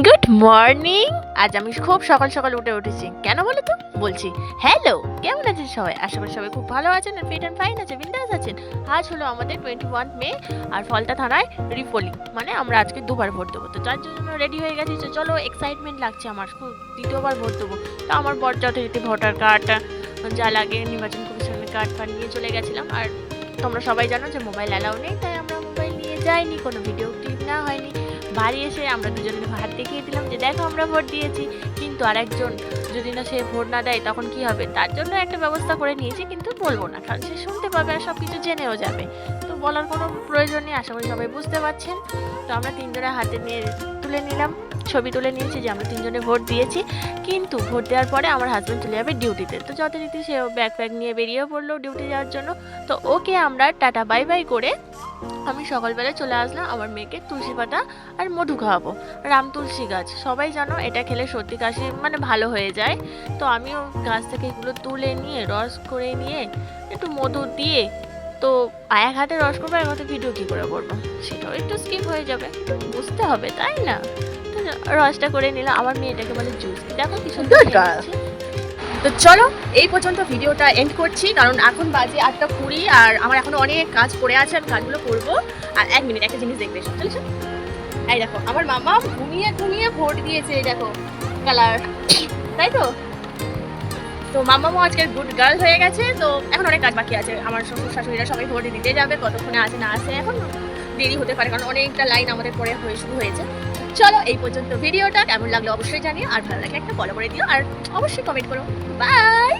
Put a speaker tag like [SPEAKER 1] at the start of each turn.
[SPEAKER 1] Good morning. আজ আমি খুব সকাল সকাল উঠেছি। কেন বলো তো? বলছি হ্যালো, কেমন আছেন সবাই? আশা করি সবাই খুব ভালো আছেন, ফিট অ্যান্ড ফাইন আছে, বিন্দাস আছেন। আজ হলো আমাদের 21 মে আর ফলতা থানায় রিপোলিং, মানে আমরা আজকে দুবার ভোট দেবো। তো তার জন্য রেডি হয়ে গেছি। চলো, এক্সাইটমেন্ট লাগছে আমার, খুব দ্বিতীয়বার ভোট দেবো। তো আমার বর যথারীতি ভোটার কার্ড যা লাগে নির্বাচন কমিশনের কার্ড ফার্ড নিয়ে চলে গেছিলাম। আর তোমরা সবাই জানো যে মোবাইল অ্যালাউ নেই, তাই আমরা মোবাইল নিয়ে যাইনি, কোনো ভিডিও ক্লিপ না হয়নি। বাড়ি এসে আমরা দুজনে হাত দেখিয়ে দিলাম যে দেখো আমরা ভোট দিয়েছি। কিন্তু আরেকজন যদি না সে ভোট না দেয় তখন কি হবে, তার জন্য একটা ব্যবস্থা করে নিয়েছি, কিন্তু বলবো না, কারণ সে শুনতে পাবে আর সব কিছু জেনেও যাবে। তো বলার কোনো প্রয়োজন নেই, আশা করি সবাই বুঝতে পারছেন। তো আমরা তিনজনে হাতে নিয়ে তুলে নিলাম, ছবি তুলে নিয়েছি যে আমরা তিনজনে ভোট দিয়েছি। কিন্তু ভোট দেওয়ার পরে আমার হাজব্যান্ড চলে যাবে ডিউটিতে। তো যথারীতি সে ব্যাগ ফ্যাগ নিয়ে বেরিয়েও পড়লো ডিউটি যাওয়ার জন্য। তো ওকে আমরা টাটা বাই বাই করে আমি সকালবেলা চলে আসলাম আমার মেয়েকে তুলসী পাতা আর মধু খাওয়াবো। রাম তুলসী গাছ, সবাই জানো এটা খেলে সর্দি কাশি মানে ভালো হয়ে যায়। তো আমিও গাছ থেকে এগুলো তুলে নিয়ে রস করে নিয়ে একটু মধু দিয়ে, তো এক হাতে রস করবো, এক হাতে ভিডিও কী করে করবো, সেটাও একটু স্কিপ হয়ে যাবে, একটু বুঝতে হবে তাই না? তো রসটা করে নিলাম। আমার মেয়েটাকে বলে জুস, দেখো কি সুন্দর লাগছে।
[SPEAKER 2] তো চলো এই পর্যন্ত ভিডিওটা এন্ড করছি, কারণ এখন বাজে 8:20 আর আমার এখনো অনেক কাজ পড়ে আছে, আমি কাজগুলো করবো। আর 1 মিনিট একটা জিনিস দেখবে, চলছে। এই দেখো আমার মামা ঘুমিয়ে ঘুমিয়ে ভোট দিয়েছে, এই দেখো কালার, তাই তো। তো মামামও আজকে গুড গার্ল হয়ে গেছে। তো এখন অনেক কাজ বাকি আছে, আমার শ্বশুর শাশুড়িরা সবাই ভোট দিতে যাবে, কতক্ষণে আসে না আসে এখন দেরি হতে পারে, কারণ অনেকটা লাইন আমাদের পরে শুরু হয়েছে। চলো এই পর্যন্ত ভিডিওটা কেমন লাগলো অবশ্যই জানিও, আর ভালো লাগলে একটা ফলো করে দিও, আর অবশ্যই কমেন্ট করো। বাই।